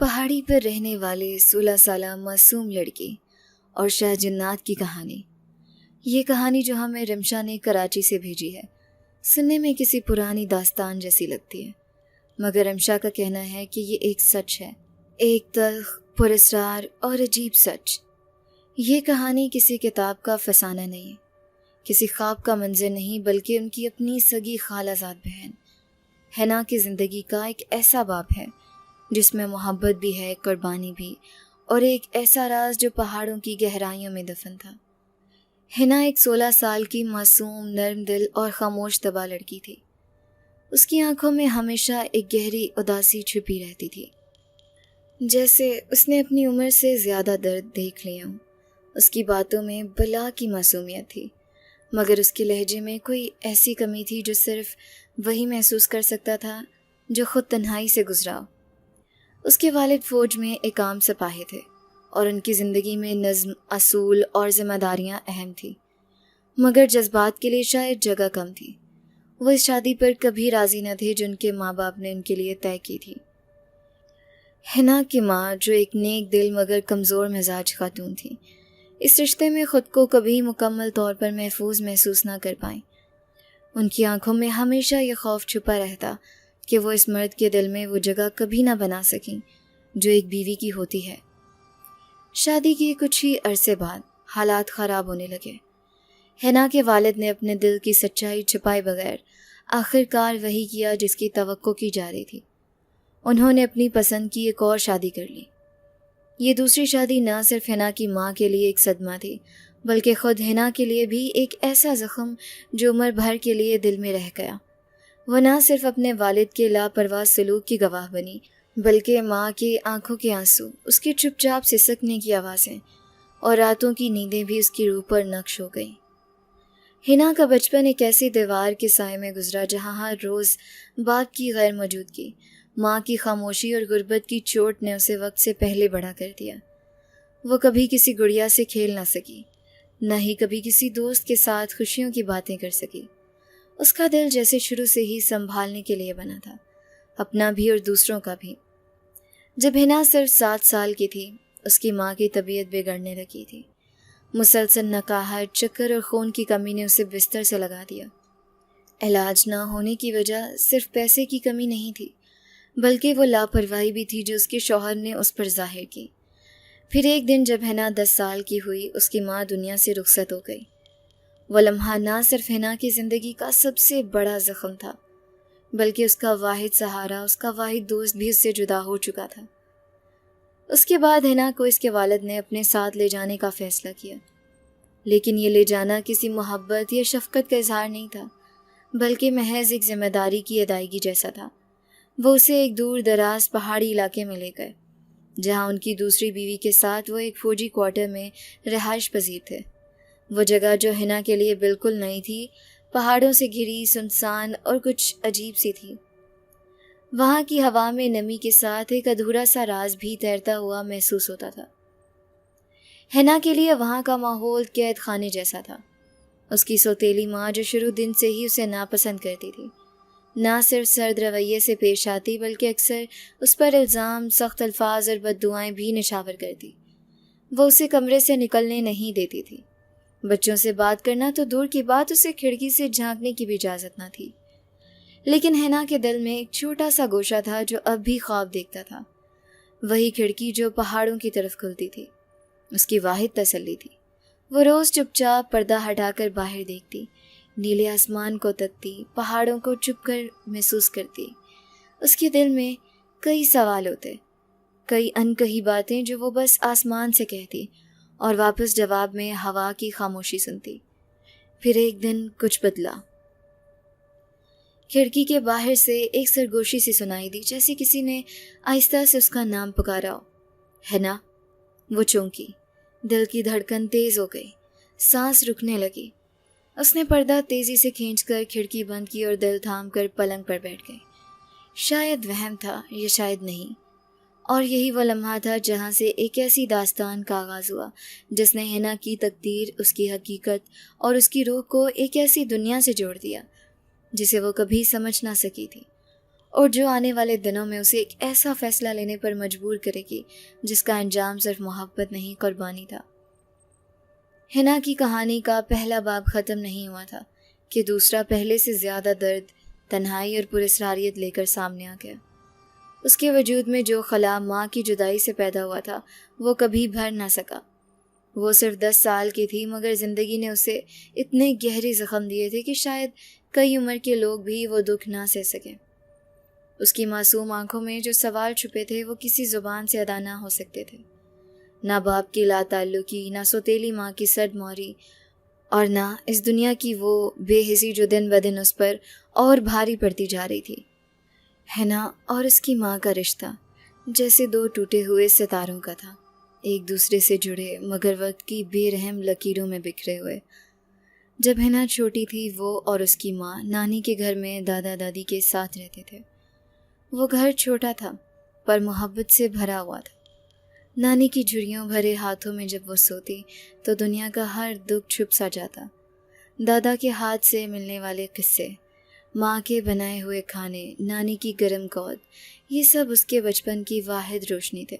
پہاڑی پر رہنے والے 16 سالہ معصوم لڑکی اور شاہ جنات کی کہانی۔ یہ کہانی جو ہمیں رمشا نے کراچی سے بھیجی ہے، سننے میں کسی پرانی داستان جیسی لگتی ہے، مگر رمشا کا کہنا ہے کہ یہ ایک سچ ہے، ایک تلخ، پراسرار اور عجیب سچ۔ یہ کہانی کسی کتاب کا فسانہ نہیں، کسی خواب کا منظر نہیں، بلکہ ان کی اپنی سگی خالہ زاد بہن حنا کی زندگی کا ایک ایسا باب ہے جس میں محبت بھی ہے، قربانی بھی، اور ایک ایسا راز جو پہاڑوں کی گہرائیوں میں دفن تھا۔ حنا ایک 16 سال کی معصوم، نرم دل اور خاموش طبع لڑکی تھی۔ اس کی آنکھوں میں ہمیشہ ایک گہری اداسی چھپی رہتی تھی، جیسے اس نے اپنی عمر سے زیادہ درد دیکھ لیا ہوں۔ اس کی باتوں میں بلا کی معصومیت تھی، مگر اس کے لہجے میں کوئی ایسی کمی تھی جو صرف وہی محسوس کر سکتا تھا جو خود تنہائی سے گزرا ہو۔ اس کے والد فوج میں ایک عام سپاہی تھے اور ان کی زندگی میں نظم، اصول اور ذمہ داریاں اہم تھیں، مگر جذبات کے لیے شاید جگہ کم تھی۔ وہ اس شادی پر کبھی راضی نہ تھے جو ان کے ماں باپ نے ان کے لیے طے کی تھی۔ حنا کی ماں، جو ایک نیک دل مگر کمزور مزاج خاتون تھی، اس رشتے میں خود کو کبھی مکمل طور پر محفوظ محسوس نہ کر پائیں۔ ان کی آنکھوں میں ہمیشہ یہ خوف چھپا رہتا کہ وہ اس مرد کے دل میں وہ جگہ کبھی نہ بنا سکیں جو ایک بیوی کی ہوتی ہے۔ شادی کے کچھ ہی عرصے بعد حالات خراب ہونے لگے۔ حنا کے والد نے اپنے دل کی سچائی چھپائے بغیر آخر کار وہی کیا جس کی توقع کی جا رہی تھی۔ انہوں نے اپنی پسند کی ایک اور شادی کر لی۔ یہ دوسری شادی نہ صرف حنا کی ماں کے لیے ایک صدمہ تھی، بلکہ خود حنا کے لیے بھی ایک ایسا زخم جو عمر بھر کے لیے دل میں رہ گیا۔ وہ نہ صرف اپنے والد کے لاپرواہ سلوک کی گواہ بنی، بلکہ ماں کے آنکھوں کے آنسو، اس کے چپ چاپ سسکنے کی آوازیں اور راتوں کی نیندیں بھی اس کی روح پر نقش ہو گئیں۔ حنا کا بچپن ایک ایسی دیوار کے سائے میں گزرا جہاں ہر روز باپ کی غیر موجودگی، ماں کی خاموشی اور غربت کی چوٹ نے اسے وقت سے پہلے بڑا کر دیا۔ وہ کبھی کسی گڑیا سے کھیل نہ سکی، نہ ہی کبھی کسی دوست کے ساتھ خوشیوں کی باتیں کر سکی۔ اس کا دل جیسے شروع سے ہی سنبھالنے کے لیے بنا تھا، اپنا بھی اور دوسروں کا بھی۔ جب حنا صرف 7 سال کی تھی، اس کی ماں کی طبیعت بگڑنے لگی تھی۔ مسلسل نقاہت، چکر اور خون کی کمی نے اسے بستر سے لگا دیا۔ علاج نہ ہونے کی وجہ صرف پیسے کی کمی نہیں تھی، بلکہ وہ لاپرواہی بھی تھی جو اس کے شوہر نے اس پر ظاہر کی۔ پھر ایک دن جب حنا 10 سال کی ہوئی، اس کی ماں دنیا سے رخصت ہو گئی۔ وہ لمحہ نہ صرف حنا کی زندگی کا سب سے بڑا زخم تھا، بلکہ اس کا واحد سہارا، اس کا واحد دوست بھی اس سے جدا ہو چکا تھا۔ اس کے بعد حنا کو اس کے والد نے اپنے ساتھ لے جانے کا فیصلہ کیا، لیکن یہ لے جانا کسی محبت یا شفقت کا اظہار نہیں تھا، بلکہ محض ایک ذمہ داری کی ادائیگی جیسا تھا۔ وہ اسے ایک دور دراز پہاڑی علاقے میں لے گئے، جہاں ان کی دوسری بیوی کے ساتھ وہ ایک فوجی کوارٹر میں رہائش پذیر تھے۔ وہ جگہ جو حنا کے لیے بالکل نئی تھی، پہاڑوں سے گھری، سنسان اور کچھ عجیب سی تھی۔ وہاں کی ہوا میں نمی کے ساتھ ایک ادھورا سا راز بھی تیرتا ہوا محسوس ہوتا تھا۔ حنا کے لیے وہاں کا ماحول قید خانے جیسا تھا۔ اس کی سوتیلی ماں، جو شروع دن سے ہی اسے ناپسند کرتی تھی، نہ صرف سرد رویے سے پیش آتی بلکہ اکثر اس پر الزام، سخت الفاظ اور بد دعائیں بھی نشاور کرتی۔ وہ اسے کمرے سے نکلنے نہیں دیتی تھی۔ بچوں سے بات کرنا تو دور کی بات، اسے کھڑکی سے جھانکنے کی بھی اجازت نہ تھی۔ لیکن حنا کے دل میں ایک چھوٹا سا گوشہ تھا جو اب بھی خواب دیکھتا تھا، وہی کھڑکی جو پہاڑوں کی طرف کھلتی تھی۔ اس کی واحد تسلی تھی۔ وہ روز چپ چاپ پردہ ہٹا کر باہر دیکھتی، نیلے آسمان کو تکتی، پہاڑوں کو چھپ کر محسوس کرتی۔ اس کے دل میں کئی سوال ہوتے، کئی انکہی باتیں جو وہ بس آسمان سے کہتی اور واپس جواب میں ہوا کی خاموشی سنتی۔ پھر ایک دن کچھ بدلا۔ کھڑکی کے باہر سے ایک سرگوشی سی سنائی دی، جیسے کسی نے آہستہ سے اس کا نام پکارا ہو۔ حنا۔ وہ چونکی، دل کی دھڑکن تیز ہو گئی، سانس رکنے لگی۔ اس نے پردہ تیزی سے کھینچ کر کھڑکی بند کی اور دل تھام کر پلنگ پر بیٹھ گئی۔ شاید وہم تھا یا شاید نہیں، اور یہی وہ لمحہ تھا جہاں سے ایک ایسی داستان کا آغاز ہوا جس نے حنا کی تقدیر، اس کی حقیقت اور اس کی روح کو ایک ایسی دنیا سے جوڑ دیا جسے وہ کبھی سمجھ نہ سکی تھی، اور جو آنے والے دنوں میں اسے ایک ایسا فیصلہ لینے پر مجبور کرے گی جس کا انجام صرف محبت نہیں قربانی تھا۔ حنا کی کہانی کا پہلا باب ختم نہیں ہوا تھا کہ دوسرا پہلے سے زیادہ درد، تنہائی اور پراسراریت لے کر سامنے آ گیا۔ اس کے وجود میں جو خلا ماں کی جدائی سے پیدا ہوا تھا وہ کبھی بھر نہ سکا۔ وہ صرف 10 سال کی تھی مگر زندگی نے اسے اتنے گہرے زخم دیے تھے کہ شاید کئی عمر کے لوگ بھی وہ دکھ نہ سہ سکیں۔ اس کی معصوم آنکھوں میں جو سوال چھپے تھے وہ کسی زبان سے ادا نہ ہو سکتے تھے۔ نہ باپ کی لا تعلقی، نہ سوتیلی ماں کی سرد موری، اور نہ اس دنیا کی وہ بے حسی جو دن بدن اس پر اور بھاری پڑتی جا رہی تھی۔ حنا اور اس کی ماں کا رشتہ جیسے دو ٹوٹے ہوئے ستاروں کا تھا، ایک دوسرے سے جڑے مگر وقت کی بے رحم لکیروں میں بکھرے ہوئے۔ جب حنا چھوٹی تھی وہ اور اس کی ماں نانی کے گھر میں دادا دادی کے ساتھ رہتے تھے۔ وہ گھر چھوٹا تھا پر محبت سے بھرا ہوا تھا۔ نانی کی جھریوں بھرے ہاتھوں میں جب وہ سوتی تو دنیا کا ہر دکھ چھپ سا جاتا۔ دادا کے ہاتھ سے ملنے والے قصے، ماں کے بنائے ہوئے کھانے، نانی کی گرم گود، یہ سب اس کے بچپن کی واحد روشنی تھے۔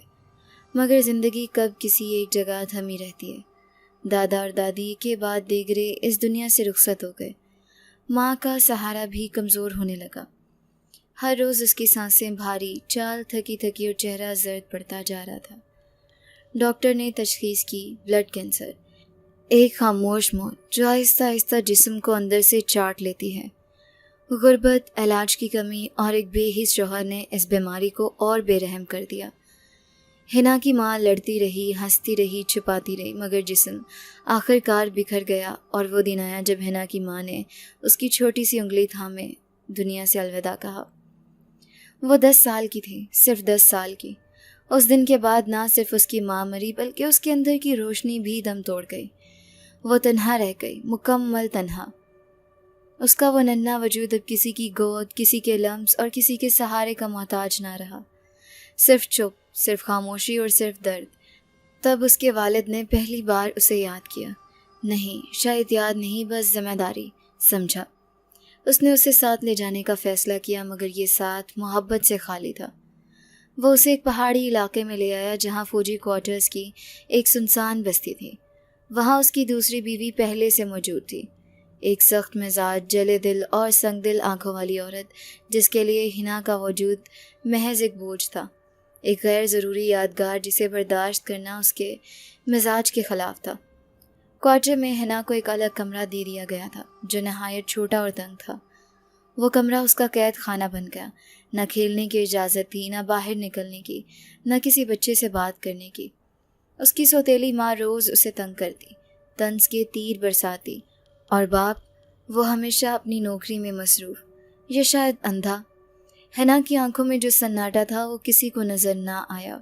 مگر زندگی کب کسی ایک جگہ تھمی رہتی ہے۔ دادا اور دادی کے بعد دیگرے اس دنیا سے رخصت ہو گئے۔ ماں کا سہارا بھی کمزور ہونے لگا۔ ہر روز اس کی سانسیں بھاری، چال تھکی تھکی اور چہرہ زرد پڑتا جا رہا تھا۔ ڈاکٹر نے تشخیص کی بلڈ کینسر، ایک خاموش موت جو آہستہ آہستہ جسم کو اندر سے چاٹ لیتی ہے۔ غربت، علاج کی کمی اور ایک بے حس شوہر نے اس بیماری کو اور بے رحم کر دیا۔ حنا کی ماں لڑتی رہی، ہنستی رہی، چھپاتی رہی، مگر جسم آخر کار بکھر گیا، اور وہ دن آیا جب حنا کی ماں نے اس کی چھوٹی سی انگلی تھامے دنیا سے الوداع کہا۔ وہ 10 سال کی تھی، صرف 10 سال کی۔ اس دن کے بعد نہ صرف اس کی ماں مری بلکہ اس کے اندر کی روشنی بھی دم توڑ گئی۔ وہ تنہا رہ گئی، مکمل تنہا۔ اس کا وہ ننھا وجود اب کسی کی گود، کسی کے لمس اور کسی کے سہارے کا محتاج نہ رہا۔ صرف چپ، صرف خاموشی اور صرف درد۔ تب اس کے والد نے پہلی بار اسے یاد کیا۔ نہیں، شاید یاد نہیں، بس ذمہ داری سمجھا۔ اس نے اسے ساتھ لے جانے کا فیصلہ کیا، مگر یہ ساتھ محبت سے خالی تھا۔ وہ اسے ایک پہاڑی علاقے میں لے آیا جہاں فوجی کوارٹرز کی ایک سنسان بستی تھی۔ وہاں اس کی دوسری بیوی پہلے سے موجود تھی، ایک سخت مزاج، جلے دل اور سنگ دل آنکھوں والی عورت جس کے لیے حنا کا وجود محض ایک بوجھ تھا، ایک غیر ضروری یادگار جسے برداشت کرنا اس کے مزاج کے خلاف تھا۔ کوارٹر میں حنا کو ایک الگ کمرہ دے دیا گیا تھا جو نہایت چھوٹا اور تنگ تھا۔ وہ کمرہ اس کا قید خانہ بن گیا۔ نہ کھیلنے کی اجازت تھی، نہ باہر نکلنے کی، نہ کسی بچے سے بات کرنے کی۔ اس کی سوتیلی ماں روز اسے تنگ کرتی، طنز کے تیر برساتی، اور باپ وہ ہمیشہ اپنی نوکری میں مصروف، یا شاید اندھا۔ حنا کی آنکھوں میں جو سناٹا تھا وہ کسی کو نظر نہ آیا،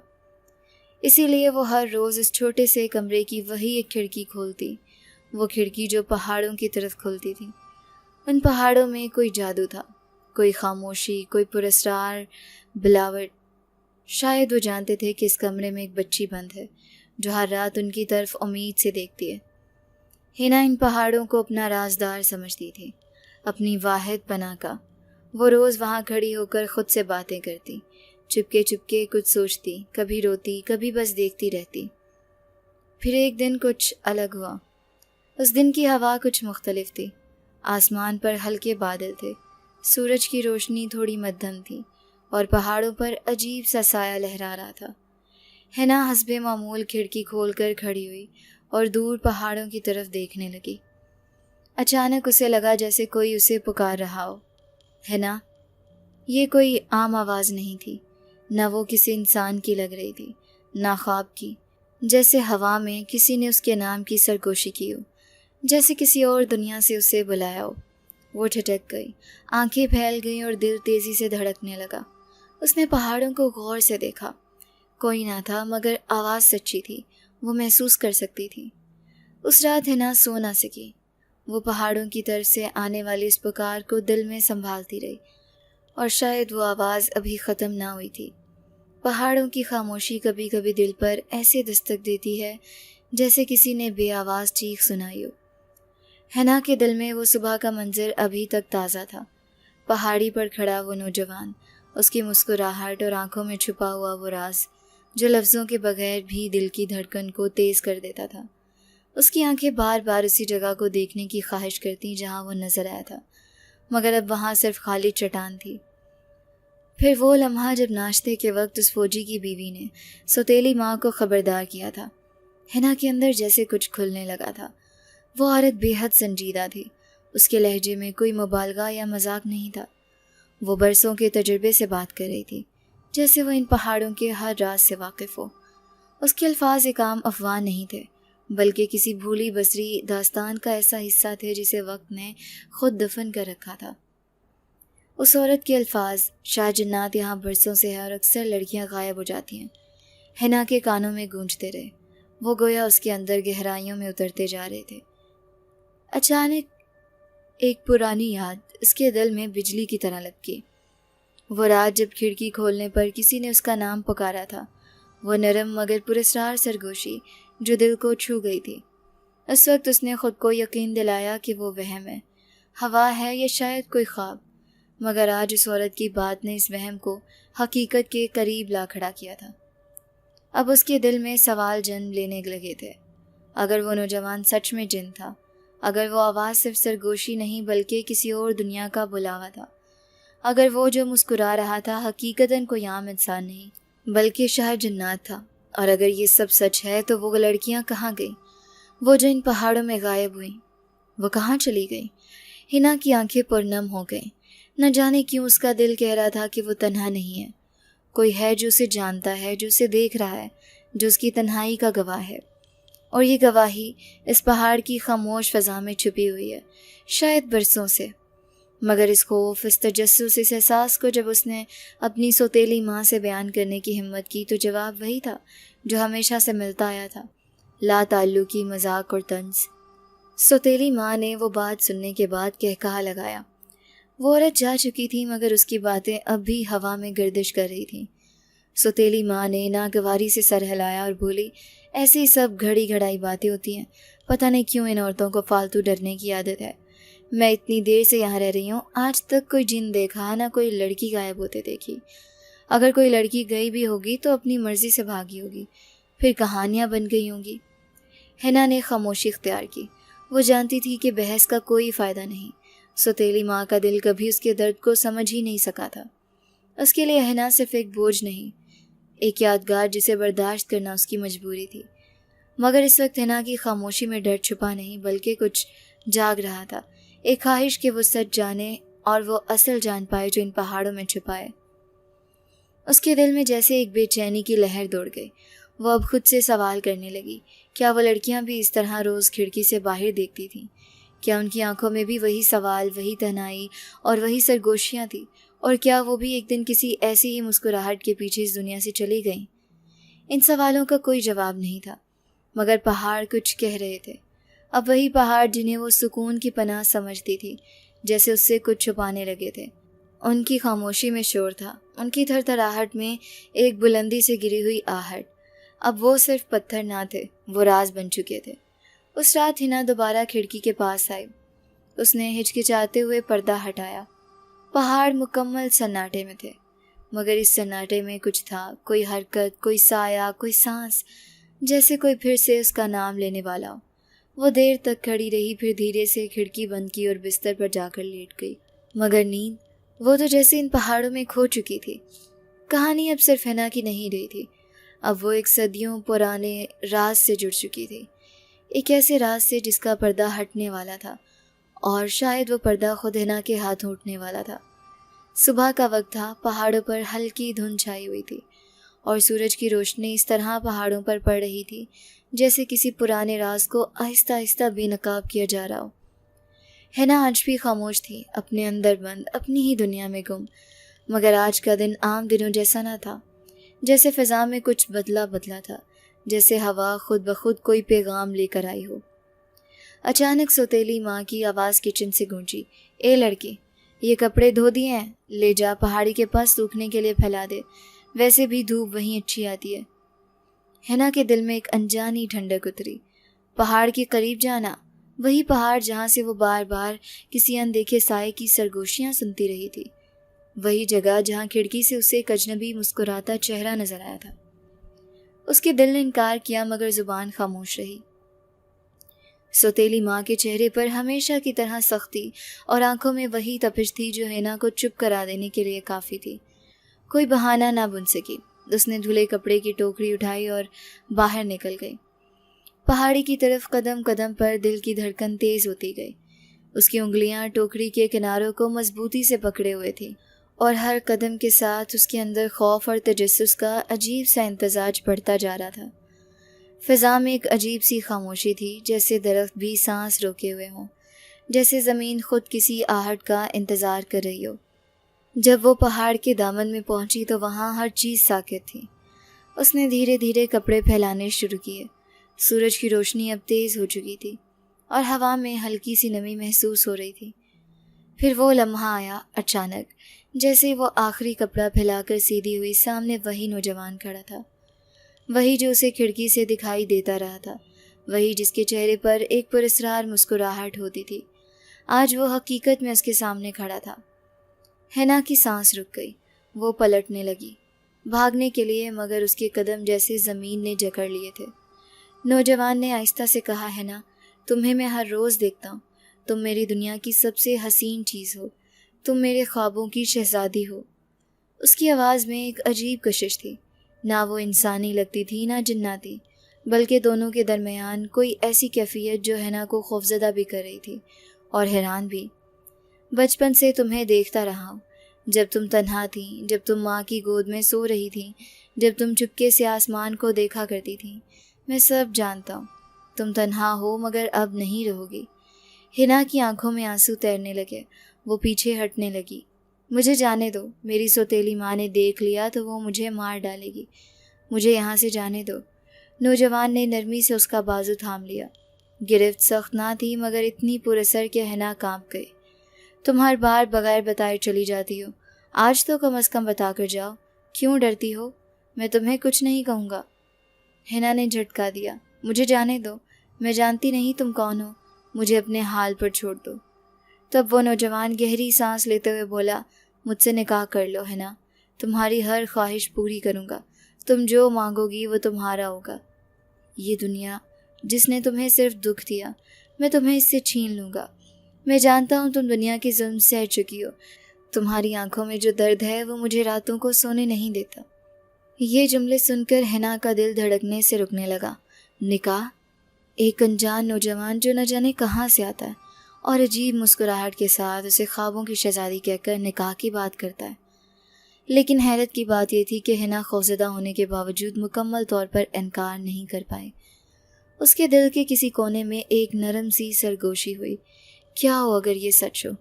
اسی لیے وہ ہر روز اس چھوٹے سے کمرے کی وہی ایک کھڑکی کھولتی، وہ کھڑکی جو پہاڑوں کی طرف کھلتی تھی۔ ان پہاڑوں میں کوئی جادو تھا، کوئی خاموشی، کوئی پراسرار بلاوٹ۔ شاید وہ جانتے تھے کہ اس کمرے میں ایک بچی بند ہے جو ہر رات ان کی طرف امید سے دیکھتی ہے۔ حنا ان پہاڑوں کو اپنا رازدار سمجھتی تھی، اپنی واحد پناہ کا۔ وہ روز وہاں کھڑی ہو کر خود سے باتیں کرتی، چپکے چپکے کچھ سوچتی، کبھی روتی، کبھی بس دیکھتی رہتی۔ پھر ایک دن کچھ الگ ہوا۔ اس دن کی ہوا کچھ مختلف تھی۔ آسمان پر ہلکے بادل تھے، سورج کی روشنی تھوڑی مدھم تھی، اور پہاڑوں پر عجیب سا سایہ لہرا رہا تھا۔ حنا حسب معمول کھڑکی کھول کر کھڑی ہوئی اور دور پہاڑوں کی طرف دیکھنے لگی۔ اچانک اسے لگا جیسے کوئی اسے پکار رہا ہو۔ حنا، یہ کوئی عام آواز نہیں تھی، نہ وہ کسی انسان کی لگ رہی تھی، نہ خواب کی، جیسے ہوا میں کسی نے اس کے نام کی سرگوشی کی ہو، جیسے کسی اور دنیا سے اسے بلایا ہو۔ وہ ٹھٹک گئی، آنکھیں پھیل گئیں اور دل تیزی سے دھڑکنے لگا۔ اس نے پہاڑوں کو غور سے دیکھا، کوئی نہ تھا مگر آواز سچی تھی، وہ محسوس کر سکتی تھی۔ اس رات حنا سو نہ سکی، وہ پہاڑوں کی طرف سے آنے والی اس پکار کو دل میں سنبھالتی رہی، اور شاید وہ آواز ابھی ختم نہ ہوئی تھی۔ پہاڑوں کی خاموشی کبھی کبھی دل پر ایسے دستک دیتی ہے جیسے کسی نے بے آواز چیخ سنائی ہو۔ حنا کے دل میں وہ صبح کا منظر ابھی تک تازہ تھا۔ پہاڑی پر کھڑا وہ نوجوان، اس کی مسکراہٹ اور آنکھوں میں چھپا ہوا وہ راز جو لفظوں کے بغیر بھی دل کی دھڑکن کو تیز کر دیتا تھا۔ اس کی آنکھیں بار بار اسی جگہ کو دیکھنے کی خواہش کرتی جہاں وہ نظر آیا تھا، مگر اب وہاں صرف خالی چٹان تھی۔ پھر وہ لمحہ جب ناشتے کے وقت اس فوجی کی بیوی نے سوتیلی ماں کو خبردار کیا تھا، حنا کے اندر جیسے کچھ کھلنے لگا تھا۔ وہ عورت بے حد سنجیدہ تھی، اس کے لہجے میں کوئی مبالغہ یا مذاق نہیں تھا۔ وہ برسوں کے تجربے سے بات کر رہی تھی، جیسے وہ ان پہاڑوں کے ہر راز سے واقف ہو۔ اس کے الفاظ ایک عام افواہ نہیں تھے، بلکہ کسی بھولی بصری داستان کا ایسا حصہ تھے جسے وقت نے خود دفن کر رکھا تھا۔ اس عورت کے الفاظ، شاہ جنات یہاں برسوں سے ہے اور اکثر لڑکیاں غائب ہو جاتی ہیں، حنا کے کانوں میں گونجتے رہے۔ وہ گویا اس کے اندر گہرائیوں میں اترتے جا رہے تھے۔ اچانک ایک پرانی یاد اس کے دل میں بجلی کی طرح لپکی۔ وہ رات جب کھڑکی کھولنے پر کسی نے اس کا نام پکارا تھا، وہ نرم مگر پراسرار سرگوشی جو دل کو چھو گئی تھی۔ اس وقت اس نے خود کو یقین دلایا کہ وہ وہم ہے، ہوا ہے یا شاید کوئی خواب، مگر آج اس عورت کی بات نے اس وہم کو حقیقت کے قریب لا کھڑا کیا تھا۔ اب اس کے دل میں سوال جنم لینے لگے تھے۔ اگر وہ نوجوان سچ میں جن تھا، اگر وہ آواز صرف سرگوشی نہیں بلکہ کسی اور دنیا کا بلاوا تھا، اگر وہ جو مسکرا رہا تھا حقیقتاً کوئی عام انسان نہیں بلکہ شاہ جنات تھا، اور اگر یہ سب سچ ہے تو وہ لڑکیاں کہاں گئیں؟ وہ جو ان پہاڑوں میں غائب ہوئیں، وہ کہاں چلی گئیں؟ حنا کی آنکھیں پرنم ہو گئیں۔ نہ جانے کیوں اس کا دل کہہ رہا تھا کہ وہ تنہا نہیں ہے، کوئی ہے جو اسے جانتا ہے، جو اسے دیکھ رہا ہے، جو اس کی تنہائی کا گواہ ہے۔ اور یہ گواہی اس پہاڑ کی خاموش فضا میں چھپی ہوئی ہے، شاید برسوں سے۔ مگر اس خوف، اس تجسس، اس احساس کو جب اس نے اپنی سوتیلی ماں سے بیان کرنے کی ہمت کی تو جواب وہی تھا جو ہمیشہ سے ملتا آیا تھا، لا تعلقی، مذاق اور طنز۔ سوتیلی ماں نے وہ بات سننے کے بعد کہا لگایا۔ وہ عورت جا چکی تھی مگر اس کی باتیں اب بھی ہوا میں گردش کر رہی تھیں۔ سوتیلی ماں نے ناگواری سے سر ہلایا اور بولی، ایسی سب گھڑی گھڑائی باتیں ہوتی ہیں، پتہ نہیں کیوں ان عورتوں کو فالتو ڈرنے کی عادت ہے۔ میں اتنی دیر سے یہاں رہ رہی ہوں، آج تک کوئی جن دیکھا نہ کوئی لڑکی غائب ہوتے دیکھی۔ اگر کوئی لڑکی گئی بھی ہوگی تو اپنی مرضی سے بھاگی ہوگی، پھر کہانیاں بن گئی ہوں گی۔ حنا نے خاموشی اختیار کی۔ وہ جانتی تھی کہ بحث کا کوئی فائدہ نہیں۔ سوتیلی ماں کا دل کبھی اس کے درد کو سمجھ ہی نہیں سکا تھا۔ اس کے لیے حنا صرف ایک بوجھ نہیں، ایک یادگار جسے برداشت کرنا اس کی مجبوری تھی۔ مگر اس وقت حنا کی خاموشی میں ڈر چھپا نہیں بلکہ کچھ جاگ رہا تھا، ایک خواہش کہ وہ سچ جانے اور وہ اصل جان پائے جو ان پہاڑوں میں چھپائے۔ اس کے دل میں جیسے ایک بے چینی کی لہر دوڑ گئی۔ وہ اب خود سے سوال کرنے لگی، کیا وہ لڑکیاں بھی اس طرح روز کھڑکی سے باہر دیکھتی تھیں؟ کیا ان کی آنکھوں میں بھی وہی سوال، وہی تنہائی اور وہی سرگوشیاں تھیں؟ اور کیا وہ بھی ایک دن کسی ایسی ہی مسکراہٹ کے پیچھے اس دنیا سے چلی گئیں؟ ان سوالوں کا کوئی جواب نہیں تھا، مگر پہاڑ کچھ کہہ رہے تھے۔ اب وہی پہاڑ جنہیں وہ سکون کی پناہ سمجھتی تھی، جیسے اس سے کچھ چھپانے لگے تھے۔ ان کی خاموشی میں شور تھا، ان کی تھر تھراہٹ میں ایک بلندی سے گری ہوئی آہٹ۔ اب وہ صرف پتھر نہ تھے، وہ راز بن چکے تھے۔ اس رات حنا دوبارہ کھڑکی کے پاس آئی۔ اس نے ہچکچاتے ہوئے پردہ ہٹایا۔ پہاڑ مکمل سناٹے میں تھے، مگر اس سناٹے میں کچھ تھا، کوئی حرکت، کوئی سایہ، کوئی سانس، جیسے کوئی پھر سے اس کا نام لینے والا ہو۔ وہ دیر تک کھڑی رہی، پھر دھیرے سے کھڑکی بند کی اور بستر پر جا کر لیٹ گئی۔ مگر نیند، وہ تو جیسے ان پہاڑوں میں کھو چکی تھی۔ کہانی اب صرف حنا کی نہیں رہی تھی، اب وہ ایک صدیوں پرانے راز سے جڑ چکی تھی، ایک ایسے راز سے جس کا پردہ ہٹنے والا تھا، اور شاید وہ پردہ خود حنا کے ہاتھوں اٹھنے والا تھا۔ صبح کا وقت تھا، پہاڑوں پر ہلکی دھند چھائی ہوئی تھی، اور سورج کی روشنی اس طرح پہاڑوں پر پڑ رہی تھی جیسے کسی پرانے راز کو آہستہ آہستہ بے نقاب کیا جا رہا ہو۔ حنا آج بھی خاموش تھی، اپنے اندر بند، اپنی ہی دنیا میں گم، مگر آج کا دن عام دنوں جیسا نہ تھا، جیسے فضا میں کچھ بدلا تھا، جیسے ہوا خود بخود کوئی پیغام لے کر آئی ہو۔ اچانک سوتیلی ماں کی آواز کچن سے گونجی، اے لڑکی، یہ کپڑے دھو دیے ہیں، لے جا پہاڑی کے پاس سوکھنے کے لیے پھیلا دے، ویسے بھی دھوپ وہیں اچھی آتی ہے۔ حنا کے دل میں ایک انجانی ٹھنڈک اتری۔ پہاڑ کے قریب جانا، وہی پہاڑ جہاں سے وہ بار بار کسی اندیکھے سائے کی سرگوشیاں سنتی رہی تھی، وہی جگہ جہاں کھڑکی سے اسے ایک اجنبی مسکراتا چہرہ نظر آیا تھا۔ اس کے دل نے انکار کیا مگر زبان خاموش رہی۔ سوتیلی ماں کے چہرے پر ہمیشہ کی طرح سختی اور آنکھوں میں وہی تپش تھی جو حنا کو چپ کرا دینے کے لیے کافی تھی۔ کوئی بہانہ نہ بن سکی۔ اس نے دھلے کپڑے کی ٹوکری اٹھائی اور باہر نکل گئی۔ پہاڑی کی طرف قدم قدم پر دل کی دھڑکن تیز ہوتی گئی۔ اس کی انگلیاں ٹوکری کے کناروں کو مضبوطی سے پکڑے ہوئے تھیں اور ہر قدم کے ساتھ اس کے اندر خوف اور تجسس کا عجیب سا امتزاج بڑھتا جا رہا تھا۔ فضا میں ایک عجیب سی خاموشی تھی، جیسے درخت بھی سانس روکے ہوئے ہوں، جیسے زمین خود کسی آہٹ کا انتظار کر رہی ہو۔ جب وہ پہاڑ کے دامن میں پہنچی تو وہاں ہر چیز ساکت تھی۔ اس نے دھیرے دھیرے کپڑے پھیلانے شروع کیے۔ سورج کی روشنی اب تیز ہو چکی تھی اور ہوا میں ہلکی سی نمی محسوس ہو رہی تھی۔ پھر وہ لمحہ آیا، اچانک، جیسے وہ آخری کپڑا پھیلا کر سیدھی ہوئی سامنے وہی نوجوان کھڑا تھا، وہی جو اسے کھڑکی سے دکھائی دیتا رہا تھا، وہی جس کے چہرے پر ایک پراسرار مسکراہٹ ہوتی تھی۔ آج وہ حقیقت میں اس کے سامنے کھڑا تھا۔ حنا کی سانس رک گئی۔ وہ پلٹنے لگی، بھاگنے کے لیے، مگر اس کے قدم جیسے زمین نے جکڑ لیے تھے۔ نوجوان نے آہستہ سے کہا، حنا، تمہیں میں ہر روز دیکھتا ہوں۔ تم میری دنیا کی سب سے حسین چیز ہو، تم میرے خوابوں کی شہزادی ہو۔ اس کی آواز میں ایک عجیب کشش تھی، نہ وہ انسانی لگتی تھی نہ جناتی، بلکہ دونوں کے درمیان کوئی ایسی کیفیت جو حنا کو خوفزدہ بھی کر رہی تھی اور حیران بھی۔ بچپن سے تمہیں دیکھتا رہا ہوں، جب تم تنہا تھیں، جب تم ماں کی گود میں سو رہی تھیں، جب تم چپکے سے آسمان کو دیکھا کرتی تھیں۔ میں سب جانتا ہوں، تم تنہا ہو مگر اب نہیں رہو گی۔ حنا کی آنکھوں میں آنسو تیرنے لگے، وہ پیچھے ہٹنے لگی۔ مجھے جانے دو، میری سوتیلی ماں نے دیکھ لیا تو وہ مجھے مار ڈالے گی، مجھے یہاں سے جانے دو۔ نوجوان نے نرمی سے اس کا بازو تھام لیا۔ گرفت سخت نہ تھی مگر اتنی پر اثر کہ حنا کانپ گئی۔ تم ہر بار بغیر بتائے چلی جاتی ہو، آج تو کم از کم بتا کر جاؤ، کیوں ڈرتی ہو؟ میں تمہیں کچھ نہیں کہوں گا۔ حنا نے جھٹکا دیا، مجھے جانے دو، میں جانتی نہیں تم کون ہو، مجھے اپنے حال پر چھوڑ دو۔ تب وہ نوجوان گہری سانس لیتے ہوئے بولا، مجھ سے نکاح کر لو حنا، تمہاری ہر خواہش پوری کروں گا، تم جو مانگو گی وہ تمہارا ہوگا۔ یہ دنیا جس نے تمہیں صرف دکھ دیا، میں تمہیں اس سے چھین لوں گا۔ میں جانتا ہوں تم دنیا کی ظلم سہ چکی ہو، تمہاری آنکھوں میں جو درد ہے وہ مجھے راتوں کو سونے نہیں دیتا۔ یہ جملے سن کر حنا کا دل دھڑکنے سے رکنے لگا۔ نکاح؟ ایک انجان نوجوان جو نہ جانے کہاں سے آتا ہے اور عجیب مسکراہٹ کے ساتھ اسے خوابوں کی شہزادی کہہ کر نکاح کی بات کرتا ہے۔ لیکن حیرت کی بات یہ تھی کہ حنا خوفزدہ ہونے کے باوجود مکمل طور پر انکار نہیں کر پائی۔ اس کے دل کے کسی کونے میں ایک نرم سی سرگوشی ہوئی۔ کیا ہو اگر یہ سچ ہو؟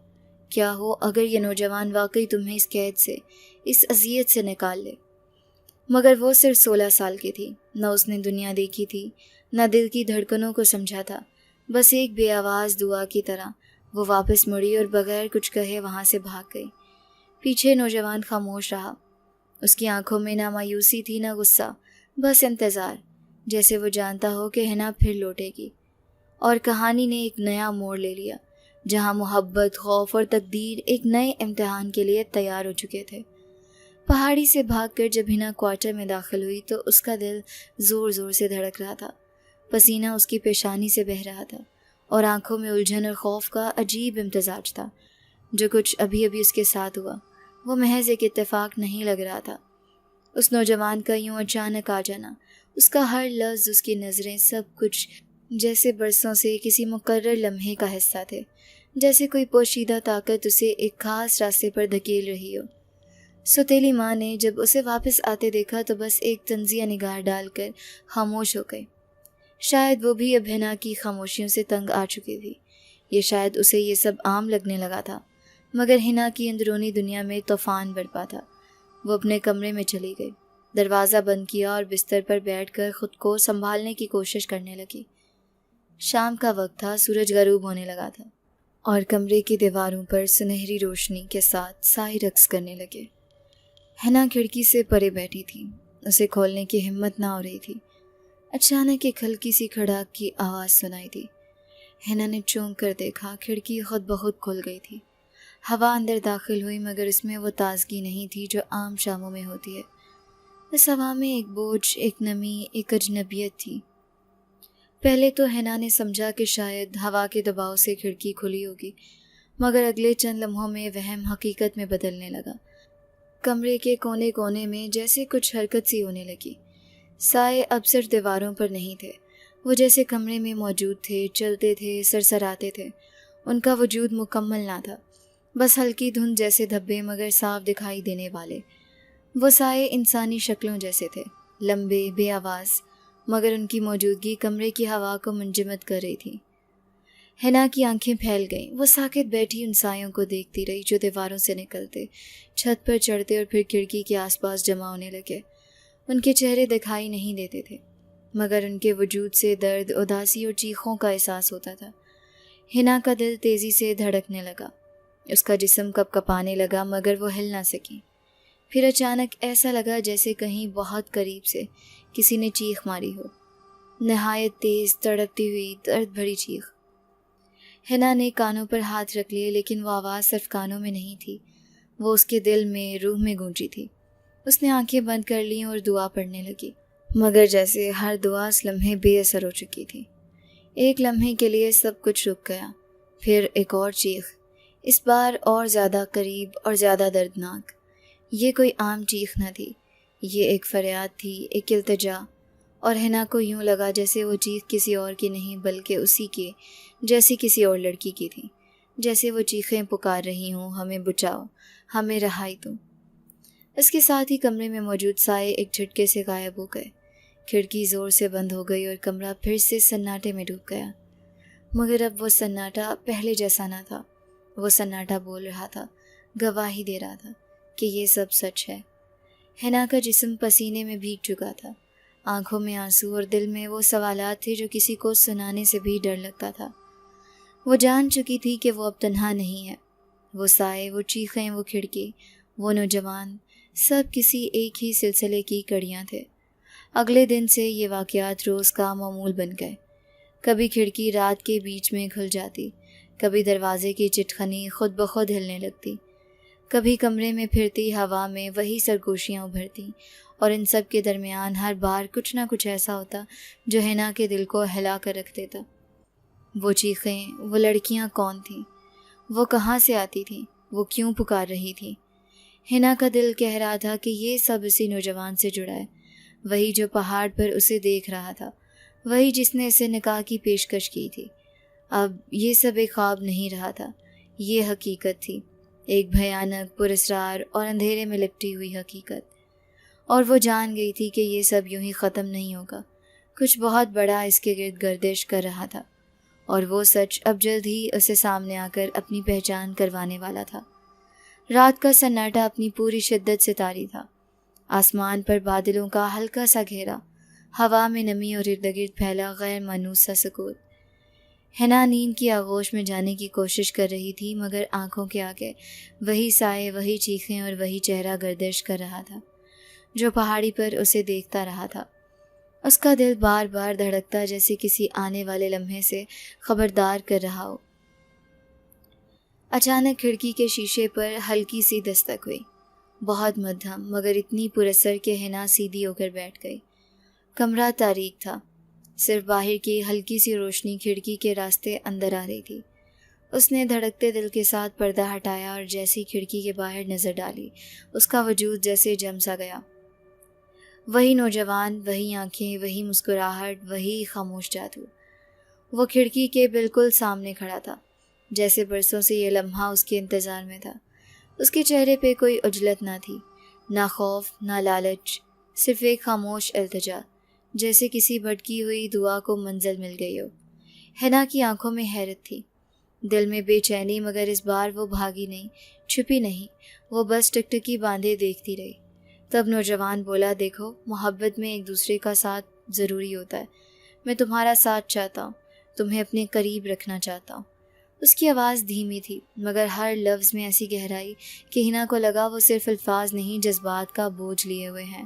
کیا ہو اگر یہ نوجوان واقعی تمہیں اس قید سے، اس اذیت سے نکال لے؟ مگر وہ صرف 16 سال کی تھی، نہ اس نے دنیا دیکھی تھی، نہ دل کی دھڑکنوں کو سمجھا تھا۔ بس ایک بے آواز دعا کی طرح وہ واپس مڑی اور بغیر کچھ کہے وہاں سے بھاگ گئی۔ پیچھے نوجوان خاموش رہا۔ اس کی آنکھوں میں نہ مایوسی تھی نہ غصہ، بس انتظار، جیسے وہ جانتا ہو کہ حنا پھر لوٹے گی۔ اور کہانی نے ایک نیا موڑ لے لیا، جہاں محبت، خوف اور تقدیر ایک نئے امتحان کے لیے تیار ہو چکے تھے۔ پہاڑی سے بھاگ کر جب حنا کوارٹر میں داخل ہوئی تو اس کا دل زور زور سے دھڑک رہا تھا، پسینہ اس کی پیشانی سے بہہ رہا تھا اور آنکھوں میں الجھن اور خوف کا عجیب امتزاج تھا۔ جو کچھ ابھی ابھی اس کے ساتھ ہوا وہ محض ایک اتفاق نہیں لگ رہا تھا۔ اس نوجوان کا یوں اچانک آ جانا، اس کا ہر لفظ، اس کی نظریں، سب کچھ جیسے برسوں سے کسی مقرر لمحے کا حصہ تھے، جیسے کوئی پوشیدہ طاقت اسے ایک خاص راستے پر دھکیل رہی ہو۔ سوتیلی ماں نے جب اسے واپس آتے دیکھا تو بس ایک طنزیہ نگاہ ڈال کر خاموش ہو گئی۔ شاید وہ بھی اب حنا کی خاموشیوں سے تنگ آ چکی تھی، یا شاید اسے یہ سب عام لگنے لگا تھا، مگر حنا کی اندرونی دنیا میں طوفان برپا تھا۔ وہ اپنے کمرے میں چلی گئی، دروازہ بند کیا اور بستر پر بیٹھ کر خود کو سنبھالنے کی کوشش کرنے لگی۔ شام کا وقت تھا، سورج غروب ہونے لگا تھا اور کمرے کی دیواروں پر سنہری روشنی کے ساتھ سائے رقص کرنے لگے۔ حنا کھڑکی سے پرے بیٹھی تھی، اسے کھولنے کی ہمت نہ ہو رہی تھی۔ اچانک ایک ہلکی سی کھڑاک کی آواز سنائی دی۔ حنا نے چونک کر دیکھا، کھڑکی خود بخود کھل گئی تھی۔ ہوا اندر داخل ہوئی مگر اس میں وہ تازگی نہیں تھی جو عام شاموں میں ہوتی ہے۔ اس ہوا میں ایک بوجھ، ایک نمی، ایک اجنبیت تھی۔ پہلے تو حنا نے سمجھا کہ شاید ہوا کے دباؤ سے کھڑکی کھلی ہوگی، مگر اگلے چند لمحوں میں وہم حقیقت میں بدلنے لگا۔ کمرے کے کونے کونے میں جیسے کچھ حرکت سی ہونے لگی۔ سائے اب صرف دیواروں پر نہیں تھے، وہ جیسے کمرے میں موجود تھے، چلتے تھے، سرسراتے تھے۔ ان کا وجود مکمل نہ تھا، بس ہلکی دھند جیسے دھبے مگر صاف دکھائی دینے والے۔ وہ سائے انسانی شکلوں جیسے تھے، لمبے، بے آواز، مگر ان کی موجودگی کمرے کی ہوا کو منجمد کر رہی تھی۔ حنا کی آنکھیں پھیل گئیں، وہ ساکت بیٹھی ان سایوں کو دیکھتی رہی جو دیواروں سے نکلتے، چھت پر چڑھتے اور پھر کھڑکی کے آس پاس جمع ہونے لگے۔ ان کے چہرے دکھائی نہیں دیتے تھے، مگر ان کے وجود سے درد، اداسی اور چیخوں کا احساس ہوتا تھا۔ حنا کا دل تیزی سے دھڑکنے لگا، اس کا جسم کپ کپانے لگا مگر وہ ہل نہ سکی۔ پھر اچانک ایسا لگا جیسے کہیں بہت قریب سے کسی نے چیخ ماری ہو، نہایت تیز، تڑپتی ہوئی، درد بھری چیخ۔ حنا نے کانوں پر ہاتھ رکھ لیے، لیکن وہ آواز صرف کانوں میں نہیں تھی، وہ اس کے دل میں، روح میں گونجی تھی۔ اس نے آنکھیں بند کر لیں اور دعا پڑھنے لگی، مگر جیسے ہر دعا اس لمحے بے اثر ہو چکی تھی۔ ایک لمحے کے لیے سب کچھ رک گیا، پھر ایک اور چیخ، اس بار اور زیادہ قریب اور زیادہ دردناک۔ یہ کوئی عام چیخ نہ تھی، یہ ایک فریاد تھی، ایک التجا، اور حنا کو یوں لگا جیسے وہ چیخ کسی اور کی نہیں بلکہ اسی کی، جیسی کسی اور لڑکی کی تھی، جیسے وہ چیخیں پکار رہی ہوں، ہمیں بچاؤ، ہمیں رہائی دو۔ اس کے ساتھ ہی کمرے میں موجود سائے ایک جھٹکے سے غائب ہو گئے، کھڑکی زور سے بند ہو گئی اور کمرہ پھر سے سناٹے میں ڈوب گیا۔ مگر اب وہ سناٹا پہلے جیسا نہ تھا، وہ سناٹا بول رہا تھا، گواہی دے رہا تھا کہ یہ سب سچ ہے۔ حنا کا جسم پسینے میں بھیگ چکا تھا، آنکھوں میں آنسو اور دل میں وہ سوالات تھے جو کسی کو سنانے سے بھی ڈر لگتا تھا۔ وہ جان چکی تھی کہ وہ اب تنہا نہیں ہے، وہ سائے، وہ چیخیں، وہ کھڑکی، وہ نوجوان، سب کسی ایک ہی سلسلے کی کڑیاں تھے۔ اگلے دن سے یہ واقعات روز کا معمول بن گئے۔ کبھی کھڑکی رات کے بیچ میں کھل جاتی، کبھی دروازے کی چٹخنی خود بخود ہلنے لگتی، کبھی کمرے میں پھرتی ہوا میں وہی سرگوشیاں ابھرتی، اور ان سب کے درمیان ہر بار کچھ نہ کچھ ایسا ہوتا جو حنا کے دل کو ہلا کر رکھ دیتا۔ وہ چیخیں، وہ لڑکیاں کون تھیں؟ وہ کہاں سے آتی تھیں؟ وہ کیوں پکار رہی تھیں؟ حنا کا دل کہہ رہا تھا کہ یہ سب اسی نوجوان سے جڑا ہے، وہی جو پہاڑ پر اسے دیکھ رہا تھا، وہی جس نے اسے نکاح کی پیشکش کی تھی۔ اب یہ سب ایک خواب نہیں رہا تھا، یہ حقیقت تھی، ایک بھیانک، پراسرار اور اندھیرے میں لپٹی ہوئی حقیقت۔ اور وہ جان گئی تھی کہ یہ سب یوں ہی ختم نہیں ہوگا، کچھ بہت بڑا اس کے گرد گردش کر رہا تھا، اور وہ سچ اب جلد ہی اسے سامنے آ کر اپنی پہچان کروانے والا تھا۔ رات کا سناٹا اپنی پوری شدت سے طاری تھا، آسمان پر بادلوں کا ہلکا سا گھیرا، ہوا میں نمی اور ارد گرد پھیلا غیر مانوس سا سکوت۔ حنا نیند کی آغوش میں جانے کی کوشش کر رہی تھی، مگر آنکھوں کے آگے وہی سائے، وہی چیخیں اور وہی چہرہ گردش کر رہا تھا جو پہاڑی پر اسے دیکھتا رہا تھا۔ اس کا دل بار بار دھڑکتا جیسے کسی آنے والے لمحے سے خبردار کر رہا ہو۔ اچانک کھڑکی کے شیشے پر ہلکی سی دستک ہوئی، بہت مدھم مگر اتنی پر اثر کہ حنا سیدھی ہو کر بیٹھ گئی۔ کمرہ تاریک تھا، صرف باہر کی ہلکی سی روشنی کھڑکی کے راستے اندر آ رہی تھی۔ اس نے دھڑکتے دل کے ساتھ پردہ ہٹایا اور جیسی کھڑکی کے باہر نظر ڈالی، اس کا وجود جیسے جم سا گیا۔ وہی نوجوان، وہی آنکھیں، وہی مسکراہٹ، وہی خاموش جادو۔ وہ کھڑکی کے بالکل سامنے کھڑا تھا، جیسے برسوں سے یہ لمحہ اس کے انتظار میں تھا۔ اس کے چہرے پہ کوئی عجلت نہ تھی، نہ خوف، نہ لالچ، صرف ایک خاموش التجا، جیسے کسی بھٹکی ہوئی دعا کو منزل مل گئی ہو۔ حنا کی آنکھوں میں حیرت تھی، دل میں بے چینی، مگر اس بار وہ بھاگی نہیں، چھپی نہیں، وہ بس ٹکٹکی باندھے دیکھتی رہی۔ تب نوجوان بولا، دیکھو، محبت میں ایک دوسرے کا ساتھ ضروری ہوتا ہے، میں تمہارا ساتھ چاہتا ہوں، تمہیں اپنے قریب رکھنا چاہتا ہوں۔ اس کی آواز دھیمی تھی، مگر ہر لفظ میں ایسی گہرائی کہ حنا کو لگا وہ صرف الفاظ نہیں، جذبات کا بوجھ لیے ہوئے ہیں۔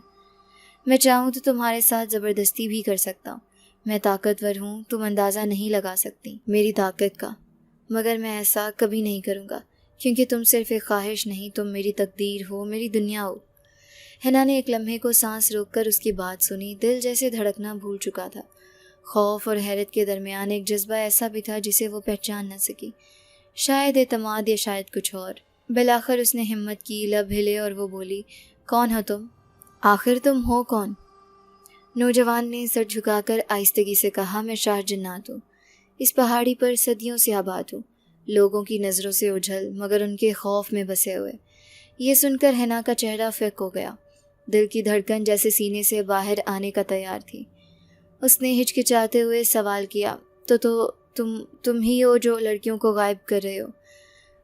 میں چاہوں تو تمہارے ساتھ زبردستی بھی کر سکتا ہوں، میں طاقتور ہوں، تم اندازہ نہیں لگا سکتی میری طاقت کا، مگر میں ایسا کبھی نہیں کروں گا، کیونکہ تم صرف ایک خواہش نہیں، تم میری تقدیر ہو، میری دنیا ہو۔ حنا نے ایک لمحے کو سانس روک کر اس کی بات سنی۔ دل جیسے دھڑکنا بھول چکا تھا۔ خوف اور حیرت کے درمیان ایک جذبہ ایسا بھی تھا جسے وہ پہچان نہ سکی، شاید اعتماد یا شاید کچھ اور۔ بالآخر اس نے ہمت کی، لب ہلے اور وہ بولی، کون ہو تم؟ آخر تم ہو کون؟ نوجوان نے سر جھکا کر آہستگی سے کہا، میں شاہ جنات ہوں، اس پہاڑی پر صدیوں سے آباد ہوں، لوگوں کی نظروں سے اجھل مگر ان کے خوف میں بسے ہوئے۔ یہ سن کر حنا کا چہرہ فیکٹ ہو گیا، دل کی دھڑکن جیسے سینے سے باہر آنے کا تیار تھی۔ اس نے ہچکچاتے ہوئے سوال کیا، تو تم ہی ہو جو لڑکیوں کو غائب کر رہے ہو،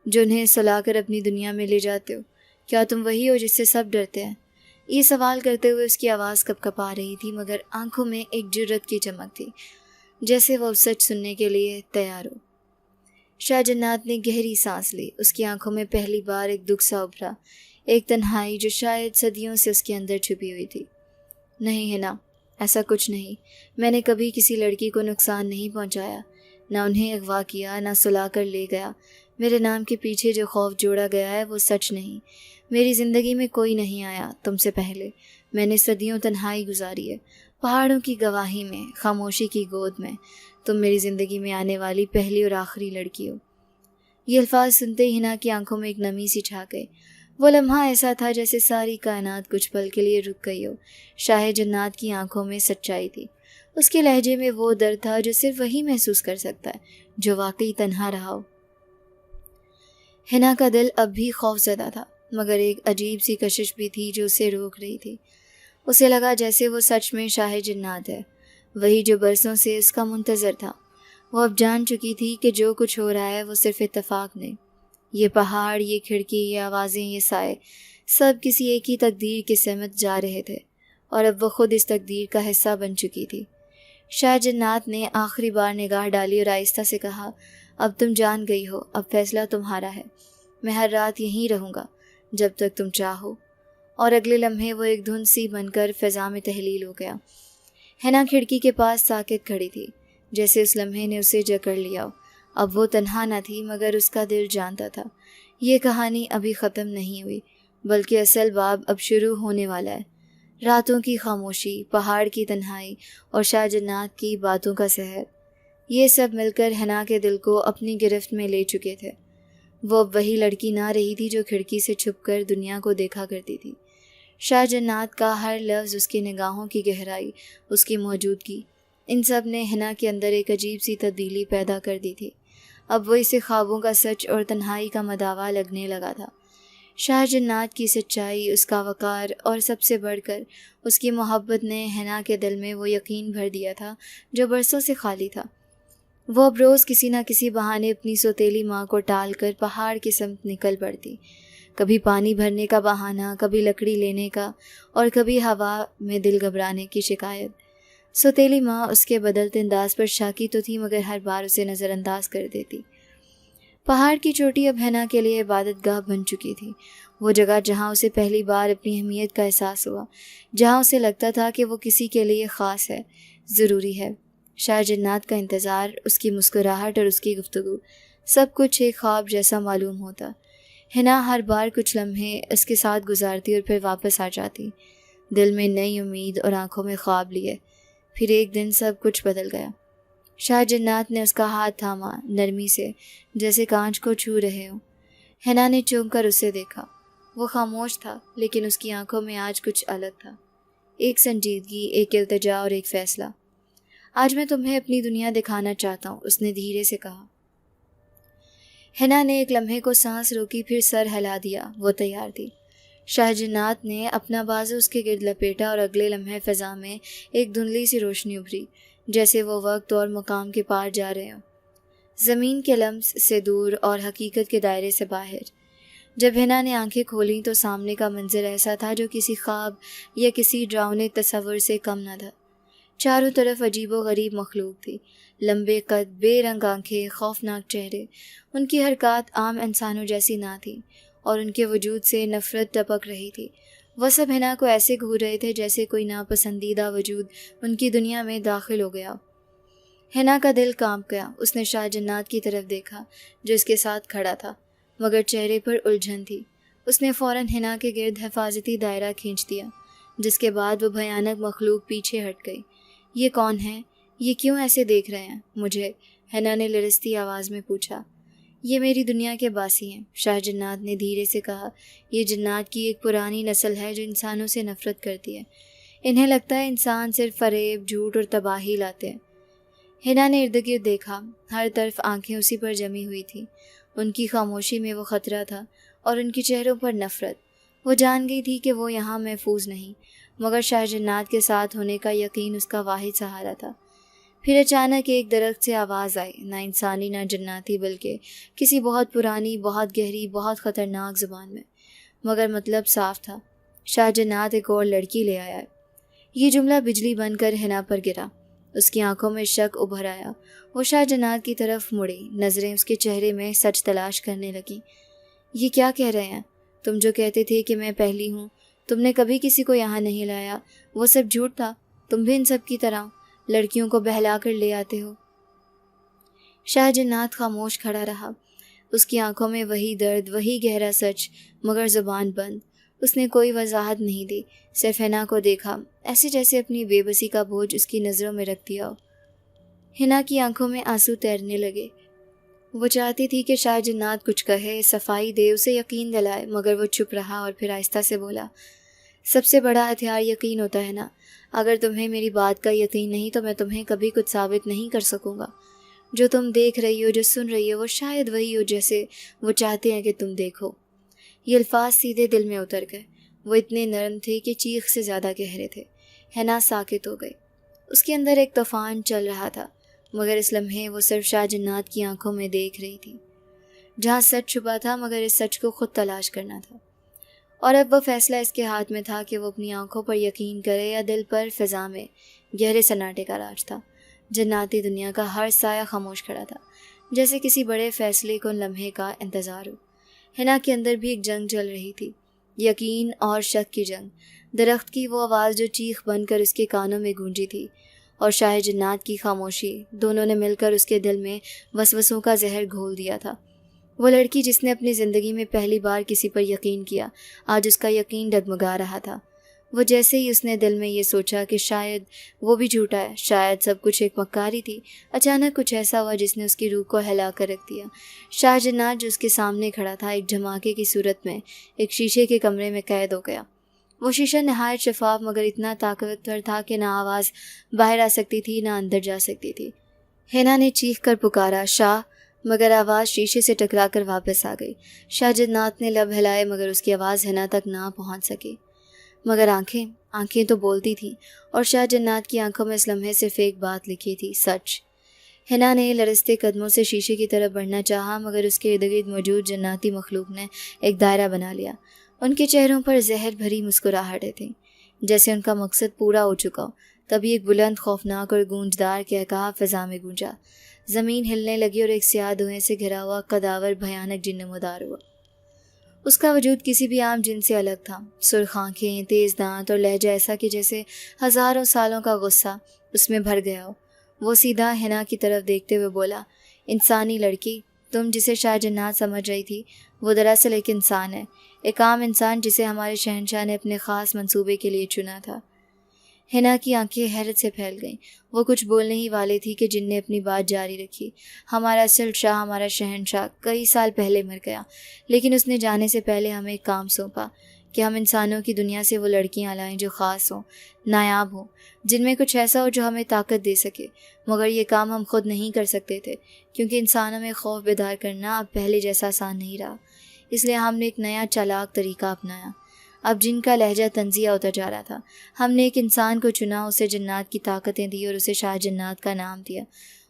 جو انہیں سلا کر اپنی دنیا میں لے جاتے ہو؟ کیا تم وہی ہو جس سے سب ڈرتے ہیں؟ یہ سوال کرتے ہوئے اس کی آواز کپ کپا رہی تھی مگر آنکھوں میں ایک جرأت کی چمک تھی، جیسے وہ سچ سننے کے لیے تیار ہو۔ شاہ جنات نے گہری سانس لی۔ اس کی آنکھوں میں پہلی بار ایک دکھ سا ابھرا، ایک تنہائی جو شاید صدیوں سے اس کے اندر چھپی ہوئی تھی۔ نہیں حنا، ایسا کچھ نہیں، میں نے کبھی کسی لڑکی کو نقصان نہیں پہنچایا، نہ انہیں اغوا کیا، نہ سلا کر لے گیا۔ میرے نام کے پیچھے جو خوف جوڑا گیا ہے وہ سچ نہیں۔ میری زندگی میں کوئی نہیں آیا تم سے پہلے، میں نے صدیوں تنہائی گزاری ہے، پہاڑوں کی گواہی میں، خاموشی کی گود میں۔ تم میری زندگی میں آنے والی پہلی اور آخری لڑکی ہو۔ یہ الفاظ سنتے ہی حنا کی آنکھوں میں ایک نمی سی چھا گئی۔ وہ لمحہ ایسا تھا جیسے ساری کائنات کچھ پل کے لیے رک گئی ہو۔ شاہ جنات کی آنکھوں میں سچائی تھی، اس کے لہجے میں وہ درد تھا جو صرف وہی محسوس کر سکتا ہے جو واقعی تنہا رہا ہو۔ حنا کا دل اب بھی خوف زدہ تھا مگر ایک عجیب سی کشش بھی تھی جو اسے روک رہی تھی۔ اسے لگا جیسے وہ سچ میں شاہ جنات ہے، وہی جو برسوں سے اس کا منتظر تھا۔ وہ اب جان چکی تھی کہ جو کچھ ہو رہا ہے وہ صرف اتفاق نہیں، یہ پہاڑ، یہ کھڑکی، یہ آوازیں، یہ سائے، سب کسی ایک ہی تقدیر کے سمت جا رہے تھے اور اب وہ خود اس تقدیر کا حصہ بن چکی تھی۔ شاہ جنات نے آخری بار نگاہ ڈالی اور آہستہ سے کہا، اب تم جان گئی ہو، اب فیصلہ تمہارا ہے۔ میں ہر رات یہیں رہوں گا جب تک تم چاہو۔ اور اگلے لمحے وہ ایک دھن سی بن کر فضا میں تحلیل ہو گیا۔ حنا کھڑکی کے پاس ساکت کھڑی تھی، جیسے اس لمحے نے اسے جکڑ لیا ہو۔ اب وہ تنہا نہ تھی مگر اس کا دل جانتا تھا یہ کہانی ابھی ختم نہیں ہوئی، بلکہ اصل باب اب شروع ہونے والا ہے۔ راتوں کی خاموشی، پہاڑ کی تنہائی اور شاہ جنات کی باتوں کا سحر، یہ سب مل کر حنا کے دل کو اپنی گرفت میں لے چکے تھے۔ وہ اب وہی لڑکی نہ رہی تھی جو کھڑکی سے چھپ کر دنیا کو دیکھا کرتی تھی۔ شاہ جنات کا ہر لفظ، اس کی نگاہوں کی گہرائی، اس کی موجودگی، ان سب نے حنا کے اندر ایک عجیب سی تبدیلی پیدا کر دی تھی۔ اب وہ اسے خوابوں کا سچ اور تنہائی کا مداوا لگنے لگا تھا۔ شاہ جنات کی سچائی، اس کا وقار اور سب سے بڑھ کر اس کی محبت نے حنا کے دل میں وہ یقین بھر دیا تھا جو برسوں سے خالی تھا۔ وہ اب روز کسی نہ کسی بہانے اپنی سوتیلی ماں کو ٹال کر پہاڑ کی سمت نکل پڑتی، کبھی پانی بھرنے کا بہانہ، کبھی لکڑی لینے کا اور کبھی ہوا میں دل گھبرانے کی شکایت۔ سوتیلی ماں اس کے بدلتے انداز پر شاکی تو تھی مگر ہر بار اسے نظر انداز کر دیتی۔ پہاڑ کی چوٹی اب حنا کے لیے عبادت گاہ بن چکی تھی، وہ جگہ جہاں اسے پہلی بار اپنی اہمیت کا احساس ہوا، جہاں اسے لگتا تھا کہ وہ کسی کے لیے خاص ہے، ضروری ہے۔ شاہ جنات کا انتظار، اس کی مسکراہٹ اور اس کی گفتگو، سب کچھ ایک خواب جیسا معلوم ہوتا۔ حنا ہر بار کچھ لمحے اس کے ساتھ گزارتی اور پھر واپس آ جاتی، دل میں نئی امید اور آنکھوں میں خواب لیے۔ پھر ایک دن سب کچھ بدل گیا۔ شاہ جنات نے اس کا ہاتھ تھاما، نرمی سے، جیسے کانچ کو چھو رہے ہوں۔ حنا نے چونک کر اسے دیکھا۔ وہ خاموش تھا لیکن اس کی آنکھوں میں آج کچھ الگ تھا، ایک سنجیدگی، ایک التجا اور ایک فیصلہ۔ آج میں تمہیں اپنی دنیا دکھانا چاہتا ہوں، اس نے دھیرے سے کہا۔ حنا نے ایک لمحے کو سانس روکی، پھر سر ہلا دیا، وہ تیار تھی۔ شاہ جنات نے اپنا بازو اس کے گرد لپیٹا اور اگلے لمحے فضا میں ایک دھندلی سی روشنی ابھری، جیسے وہ وقت اور مقام کے پار جا رہے ہوں، زمین کے لمس سے دور اور حقیقت کے دائرے سے باہر۔ جب حنا نے آنکھیں کھولیں تو سامنے کا منظر ایسا تھا جو کسی خواب یا کسی ڈراؤنے تصور سے کم نہ تھا۔ چاروں طرف عجیب و غریب مخلوق تھی، لمبے قد، بے رنگ آنکھیں، خوفناک چہرے۔ ان کی حرکات عام انسانوں جیسی نہ تھیں اور ان کے وجود سے نفرت ٹپک رہی تھی۔ وہ سب حنا کو ایسے گھور رہے تھے جیسے کوئی ناپسندیدہ وجود ان کی دنیا میں داخل ہو گیا۔ حنا کا دل کانپ گیا۔ اس نے شاہ جنات کی طرف دیکھا جو اس کے ساتھ کھڑا تھا، مگر چہرے پر الجھن تھی۔ اس نے فوراً حنا کے گرد حفاظتی دائرہ کھینچ دیا، جس کے بعد وہ بھیانک مخلوق پیچھے ہٹ گئی۔ یہ کون ہے؟ یہ کیوں ایسے دیکھ رہے ہیں مجھے؟ حنا نے لرزتی آواز میں پوچھا۔ یہ میری دنیا کے باسی ہیں، شاہ جنات نے دھیرے سے کہا۔ یہ جنات کی ایک پرانی نسل ہے جو انسانوں سے نفرت کرتی ہے۔ انہیں لگتا ہے انسان صرف فریب، جھوٹ اور تباہی لاتے ہیں۔ حنا نے ارد گرد دیکھا، ہر طرف آنکھیں اسی پر جمی ہوئی تھیں۔ ان کی خاموشی میں وہ خطرہ تھا اور ان کے چہروں پر نفرت۔ وہ جان گئی تھی کہ وہ یہاں محفوظ نہیں، مگر شاہ جنات کے ساتھ ہونے کا یقین اس کا واحد سہارا تھا۔ پھر اچانک ایک درخت سے آواز آئی، نہ انسانی نہ جناتی، بلکہ کسی بہت پرانی، بہت گہری، بہت خطرناک زبان میں، مگر مطلب صاف تھا۔ شاہ جنات ایک اور لڑکی لے آیا ہے۔ یہ جملہ بجلی بن کر حنا پر گرا۔ اس کی آنکھوں میں شک ابھر آیا۔ وہ شاہ جنات کی طرف مڑی، نظریں اس کے چہرے میں سچ تلاش کرنے لگیں۔ یہ کیا کہہ رہے ہیں؟ تم جو کہتے تھے کہ میں پہلی ہوں، تم نے کبھی کسی کو یہاں نہیں لایا، وہ سب جھوٹ تھا۔ تم بھی ان سب کی طرح لڑکیوں کو بہلا کر لے آتے ہو۔ شاہ جنات خاموش کھڑا رہا، اس کی آنکھوں میں وہی درد، وہی گہرا سچ، مگر زبان بند۔ اس نے کوئی وضاحت نہیں دی، صرف حنا کو دیکھا، ایسے جیسے اپنی بے بسی کا بوجھ اس کی نظروں میں رکھ دیا ہو۔ حنا کی آنکھوں میں آنسو تیرنے لگے۔ وہ چاہتی تھی کہ شاہ جنات کچھ کہے، صفائی دے، اسے یقین دلائے، مگر وہ چپ رہا اور پھر آہستہ سے بولا، سب سے بڑا ہتھیار یقین ہوتا ہے نا۔ اگر تمہیں میری بات کا یقین نہیں تو میں تمہیں کبھی کچھ ثابت نہیں کر سکوں گا۔ جو تم دیکھ رہی ہو، جو سن رہی ہو، وہ شاید وہی ہو جیسے وہ چاہتے ہیں کہ تم دیکھو۔ یہ الفاظ سیدھے دل میں اتر گئے۔ وہ اتنے نرم تھے کہ چیخ سے زیادہ گہرے تھے۔ حنا ساکت ہو گئی۔ اس کے اندر ایک طوفان چل رہا تھا، مگر اس لمحے وہ صرف شاہ جنات کی آنکھوں میں دیکھ رہی تھی، جہاں سچ چھپا تھا، مگر اس سچ کو خود تلاش کرنا تھا۔ اور اب وہ فیصلہ اس کے ہاتھ میں تھا کہ وہ اپنی آنکھوں پر یقین کرے یا دل پر۔ فضا میں گہرے سناٹے کا راج تھا۔ جناتی دنیا کا ہر سایہ خاموش کھڑا تھا، جیسے کسی بڑے فیصلے کو لمحے کا انتظار ہو۔ حنا کے اندر بھی ایک جنگ چل رہی تھی، یقین اور شک کی جنگ۔ درخت کی وہ آواز جو چیخ بن کر اس کے کانوں میں گونجی تھی، اور شاہ جنات کی خاموشی، دونوں نے مل کر اس کے دل میں وسوسوں کا زہر گھول دیا تھا۔ وہ لڑکی جس نے اپنی زندگی میں پہلی بار کسی پر یقین کیا، آج اس کا یقین ڈگمگا رہا تھا۔ وہ جیسے ہی اس نے دل میں یہ سوچا کہ شاید وہ بھی جھوٹا ہے، شاید سب کچھ ایک مکاری تھی، اچانک کچھ ایسا ہوا جس نے اس کی روح کو ہلا کر رکھ دیا۔ شاہ جنات جو اس کے سامنے کھڑا تھا، ایک دھماکے کی صورت میں ایک شیشے کے کمرے میں قید ہو گیا۔ وہ شیشہ نہایت شفاف مگر اتنا طاقتور تھا کہ نہ آواز باہر آ سکتی تھی، نہ اندر جا سکتی تھی۔ حنا نے چیخ کر پکارا، شاہ، مگر آواز شیشے سے ٹکرا کر واپس آ گئی۔ شاہ جنات نے لب ہلائے مگر اس کی آواز حنا تک نہ پہنچ سکی۔ مگر آنکھیں تو بولتی تھیں، اور شاہ جنات کی آنکھوں میں اس لمحے صرف ایک بات لکھی تھی، سچ۔ حنا نے لرزتے قدموں سے شیشے کی طرف بڑھنا چاہا، مگر اس کے ارد گرد موجود جناتی مخلوق نے ایک دائرہ بنا لیا۔ ان کے چہروں پر زہر بھری مسکراہٹیں تھیں، جیسے ان کا مقصد پورا ہو چکا ہو۔ تبھی ایک بلند، خوفناک اور گونجدار قہقہا فضا میں گونجا۔ زمین ہلنے لگی اور ایک سیاہ دھوئیں سے گھرا ہوا قداور بھیانک جن نمودار ہوا۔ اس کا وجود کسی بھی عام جن سے الگ تھا، سرخ آنکھیں، تیز دانت اور لہجہ ایسا کہ جیسے ہزاروں سالوں کا غصہ اس میں بھر گیا ہو۔ وہ سیدھا حنا کی طرف دیکھتے ہوئے بولا، انسانی لڑکی، تم جسے شاہ جنات سمجھ رہی تھی، وہ دراصل ایک انسان ہے، ایک عام انسان جسے ہمارے شہنشاہ نے اپنے خاص منصوبے کے لیے چنا تھا۔ حنا کی آنکھیں حیرت سے پھیل گئیں۔ وہ کچھ بولنے ہی والے تھی کہ جن نے اپنی بات جاری رکھی۔ ہمارا اصل شاہ، ہمارا شہنشاہ کئی سال پہلے مر گیا، لیکن اس نے جانے سے پہلے ہمیں ایک کام سونپا کہ ہم انسانوں کی دنیا سے وہ لڑکیاں لائیں جو خاص ہوں، نایاب ہوں، جن میں کچھ ایسا ہو جو ہمیں طاقت دے سکے۔ مگر یہ کام ہم خود نہیں کر سکتے تھے، کیونکہ انسانوں میں خوف بیدار کرنا اب پہلے جیسا آسان نہیں رہا۔ اس لیے ہم نے ایک نیا چالاک طریقہ اپنایا۔ اب جن کا لہجہ تنزیہ ہوتا جا رہا تھا، ہم نے ایک انسان کو چنا، اسے جنات کی طاقتیں دی اور اسے شاہ جنات کا نام دیا۔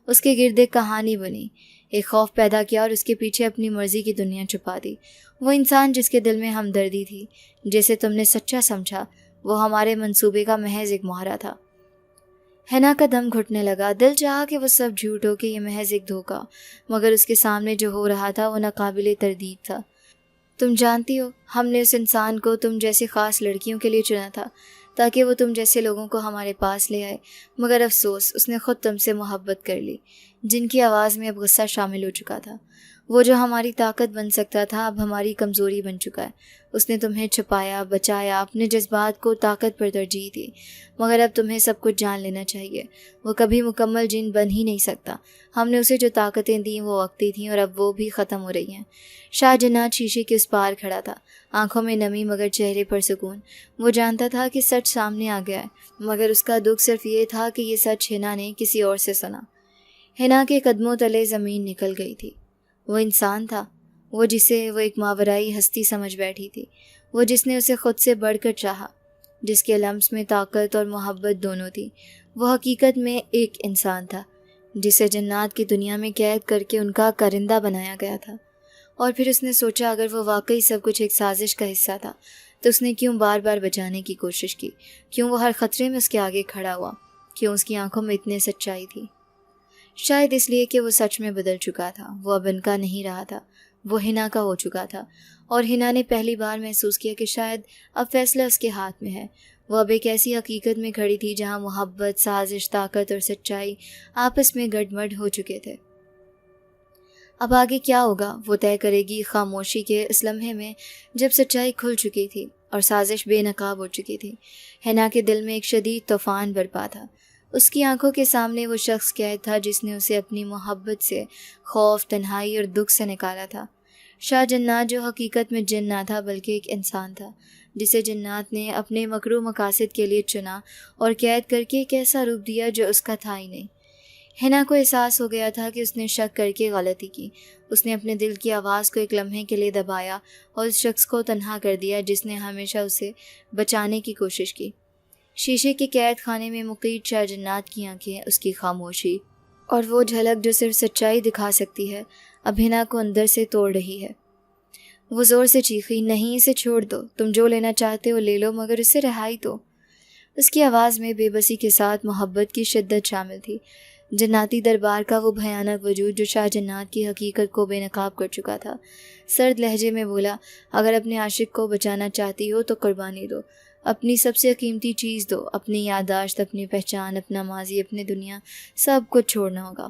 اس کے گرد ایک کہانی بنی، ایک خوف پیدا کیا اور اس کے پیچھے اپنی مرضی کی دنیا چھپا دی۔ وہ انسان جس کے دل میں ہمدردی تھی، جسے تم نے سچا سمجھا، وہ ہمارے منصوبے کا محض ایک مہرہ تھا۔ حنا کا دم گھٹنے لگا۔ دل چاہا کہ وہ سب جھوٹ ہو، کہ یہ محض ایک دھوکہ، مگر اس کے سامنے جو ہو رہا تھا وہ ناقابل تردید تھا۔ تم جانتی ہو، ہم نے اس انسان کو تم جیسی خاص لڑکیوں کے لیے چنا تھا، تاکہ وہ تم جیسے لوگوں کو ہمارے پاس لے آئے، مگر افسوس اس نے خود تم سے محبت کر لی۔ جن کی آواز میں اب غصہ شامل ہو چکا تھا۔ وہ جو ہماری طاقت بن سکتا تھا اب ہماری کمزوری بن چکا ہے۔ اس نے تمہیں چھپایا، بچایا، اپنے جذبات کو طاقت پر ترجیح دی، مگر اب تمہیں سب کچھ جان لینا چاہیے۔ وہ کبھی مکمل جن بن ہی نہیں سکتا۔ ہم نے اسے جو طاقتیں دیں وہ وقتی تھیں اور اب وہ بھی ختم ہو رہی ہیں۔ شاہ جنات شیشے کے اس پار کھڑا تھا، آنکھوں میں نمی مگر چہرے پر سکون۔ وہ جانتا تھا کہ سچ سامنے آ گیا ہے، مگر اس کا دکھ صرف یہ تھا کہ یہ سچ حنا نے کسی اور سے سنا۔ حنا کے قدموں تلے زمین نکل گئی تھی۔ وہ انسان تھا، وہ جسے وہ ایک ماورائی ہستی سمجھ بیٹھی تھی، وہ جس نے اسے خود سے بڑھ کر چاہا، جس کے لمس میں طاقت اور محبت دونوں تھی۔ وہ حقیقت میں ایک انسان تھا جسے جنات کی دنیا میں قید کر کے ان کا کرندہ بنایا گیا تھا۔ اور پھر اس نے سوچا اگر وہ واقعی سب کچھ ایک سازش کا حصہ تھا تو اس نے کیوں بار بار بچانے کی کوشش کی؟ کیوں وہ ہر خطرے میں اس کے آگے کھڑا ہوا؟ کیوں اس کی آنکھوں میں اتنی سچائی تھی؟ شاید اس لیے کہ وہ سچ میں بدل چکا تھا، وہ اب ان کا نہیں رہا تھا، وہ حنا کا ہو چکا تھا۔ اور حنا نے پہلی بار محسوس کیا کہ شاید اب فیصلہ اس کے ہاتھ میں ہے۔ وہ اب ایک ایسی حقیقت میں کھڑی تھی جہاں محبت، سازش، طاقت اور سچائی آپس میں گڈمڈ ہو چکے تھے۔ اب آگے کیا ہوگا وہ طے کرے گی خاموشی کے اس لمحے میں جب سچائی کھل چکی تھی اور سازش بے نقاب ہو چکی تھی۔ حنا کے دل میں ایک شدید طوفان برپا تھا۔ اس کی آنکھوں کے سامنے وہ شخص قید تھا جس نے اسے اپنی محبت سے، خوف، تنہائی اور دکھ سے نکالا تھا۔ شاہ جنات جو حقیقت میں جن نہ تھا بلکہ ایک انسان تھا، جسے جنات نے اپنے مکروہ مقاصد کے لیے چنا اور قید کر کے ایک ایسا روپ دیا جو اس کا تھا ہی نہیں۔ حنا کو احساس ہو گیا تھا کہ اس نے شک کر کے غلطی کی۔ اس نے اپنے دل کی آواز کو ایک لمحے کے لیے دبایا اور اس شخص کو تنہا کر دیا جس نے ہمیشہ اسے بچانے کی کوشش کی۔ شیشے کے قید خانے میں مقید شاہ جنات کی آنکھیں، اس کی خاموشی اور وہ جھلک جو صرف سچائی دکھا سکتی ہے اب حنا کو اندر سے توڑ رہی ہے۔ وہ زور سے چیخی، نہیں اسے چھوڑ دو، تم جو لینا چاہتے ہو لے لو مگر اسے رہائی دو۔ اس کی آواز میں بے بسی کے ساتھ محبت کی شدت شامل تھی۔ جناتی دربار کا وہ بھیانک وجود جو شاہ جنات کی حقیقت کو بے نقاب کر چکا تھا، سرد لہجے میں بولا، اگر اپنے عاشق کو بچانا چاہتی ہو تو قربانی دو، اپنی سب سے قیمتی چیز دو، اپنی یادداشت، اپنی پہچان، اپنا ماضی، اپنی دنیا، سب کچھ چھوڑنا ہوگا۔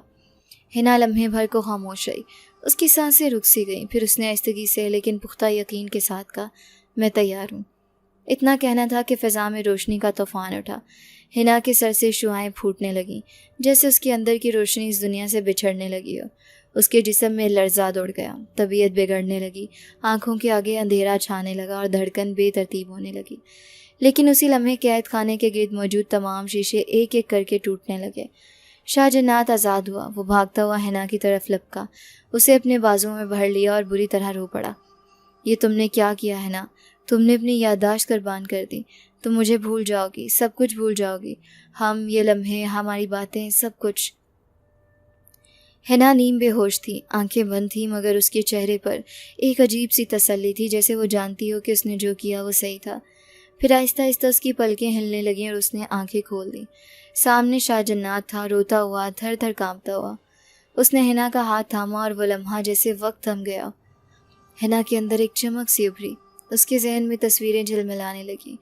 حنا لمحے بھر کو خاموش رہی، اس کی سانسیں رک سی گئیں، پھر اس نے آہستگی سے لیکن پختہ یقین کے ساتھ کہا، میں تیار ہوں۔ اتنا کہنا تھا کہ فضا میں روشنی کا طوفان اٹھا۔ حنا کے سر سے شعاعیں پھوٹنے لگیں، جیسے اس کے اندر کی روشنی اس دنیا سے بچھڑنے لگی ہو۔ اس کے جسم میں لرزہ دوڑ گیا، طبیعت بگڑنے لگی، آنکھوں کے آگے اندھیرا چھانے لگا اور دھڑکن بے ترتیب ہونے لگی۔ لیکن اسی لمحے قید خانے کے گرد موجود تمام شیشے ایک ایک کر کے ٹوٹنے لگے۔ شاہ جنات آزاد ہوا، وہ بھاگتا ہوا حنا کی طرف لپکا، اسے اپنے بازوؤں میں بھر لیا اور بری طرح رو پڑا۔ یہ تم نے کیا کیا حنا؟ تم نے اپنی یادداشت قربان کر دی، تم مجھے بھول جاؤ گی، سب کچھ بھول جاؤ گی، ہم، یہ لمحے، ہماری باتیں، سب کچھ۔ حنا نیم بے ہوش تھی، آنکھیں بند تھیں مگر اس کے چہرے پر ایک عجیب سی تسلی تھی، جیسے وہ جانتی ہو کہ اس نے جو کیا وہ صحیح تھا۔ پھر آہستہ آہستہ اس کی پلکیں ہلنے لگیں اور اس نے آنکھیں کھول دیں۔ سامنے شاہ جنات تھا، روتا ہوا، تھر تھر کانپتا ہوا۔ اس نے حنا کا ہاتھ تھاما اور وہ لمحہ جیسے وقت تھم گیا۔ حنا کے اندر ایک چمک سی ابھری، اس کے ذہن میں تصویریں جھلملانے لگیں۔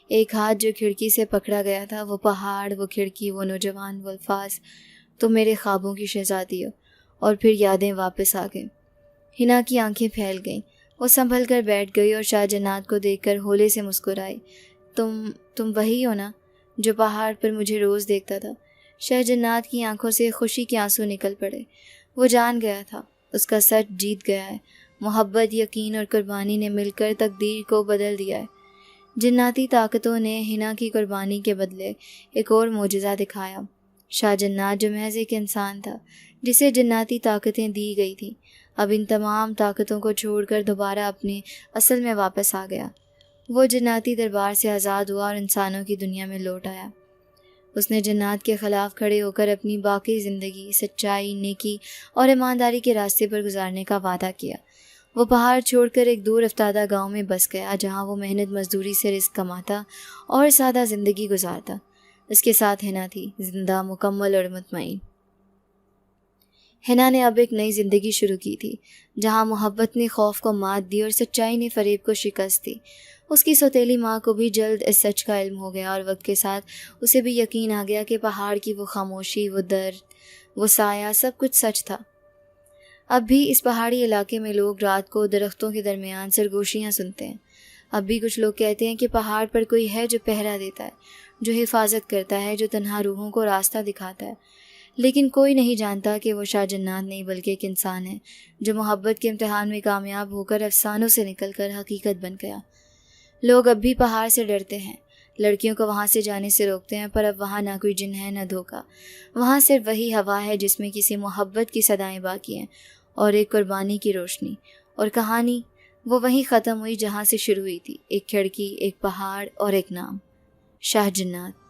ایک ہاتھ جو کھڑکی سے پکڑا گیا تھا، وہ پہاڑ، وہ کھڑکی، وہ نوجوان، وہ الفاظ، تم میرے خوابوں کی شہزادی ہو۔ اور پھر یادیں واپس آ گئیں۔ حنا کی آنکھیں پھیل گئیں، وہ سنبھل کر بیٹھ گئی اور شاہ جنات کو دیکھ کر ہولے سے مسکرائی۔ تم وہی ہو نا جو پہاڑ پر مجھے روز دیکھتا تھا؟ شاہ جنات کی آنکھوں سے خوشی کے آنسو نکل پڑے۔ وہ جان گیا تھا، اس کا سچ جیت گیا ہے۔ محبت، یقین اور قربانی نے مل کر تقدیر کو بدل دیا ہے۔ جناتی طاقتوں نے حنا کی قربانی کے بدلے ایک اور معجزہ دکھایا۔ شاہ جنات جو محض ایک انسان تھا جسے جناتی طاقتیں دی گئی تھیں، اب ان تمام طاقتوں کو چھوڑ کر دوبارہ اپنے اصل میں واپس آ گیا۔ وہ جناتی دربار سے آزاد ہوا اور انسانوں کی دنیا میں لوٹ آیا۔ اس نے جنات کے خلاف کھڑے ہو کر اپنی باقی زندگی سچائی، نیکی اور ایمانداری کے راستے پر گزارنے کا وعدہ کیا۔ وہ پہاڑ چھوڑ کر ایک دور افتادہ گاؤں میں بس گیا، جہاں وہ محنت مزدوری سے رزق کماتا اور سادہ زندگی گزارتا۔ اس کے ساتھ حنا تھی، زندہ، مکمل اور مطمئن۔ حنا نے اب ایک نئی زندگی شروع کی تھی، جہاں محبت نے خوف کو مات دی اور سچائی نے فریب کو شکست دی۔ اس کی سوتیلی ماں کو بھی جلد اس سچ کا علم ہو گیا اور وقت کے ساتھ اسے بھی یقین آ گیا کہ پہاڑ کی وہ خاموشی، وہ درد، وہ سایہ، سب کچھ سچ تھا۔ اب بھی اس پہاڑی علاقے میں لوگ رات کو درختوں کے درمیان سرگوشیاں سنتے ہیں۔ اب بھی کچھ لوگ کہتے ہیں کہ پہاڑ پر کوئی ہے جو پہرا دیتا ہے، جو حفاظت کرتا ہے، جو تنہا روحوں کو راستہ دکھاتا ہے۔ لیکن کوئی نہیں جانتا کہ وہ شاہ جنات نہیں بلکہ ایک انسان ہے جو محبت کے امتحان میں کامیاب ہو کر افسانوں سے نکل کر حقیقت بن گیا۔ لوگ اب بھی پہاڑ سے ڈرتے ہیں، لڑکیوں کو وہاں سے جانے سے روکتے ہیں، پر اب وہاں نہ کوئی جن ہے نہ دھوکہ۔ وہاں صرف وہی ہوا ہے جس میں کسی محبت کی صدائیں باقی ہیں، اور ایک قربانی کی روشنی۔ اور کہانی وہ وہیں ختم ہوئی جہاں سے شروع ہوئی تھی، ایک کھڑکی، ایک پہاڑ اور ایک نام، شاہ جنات۔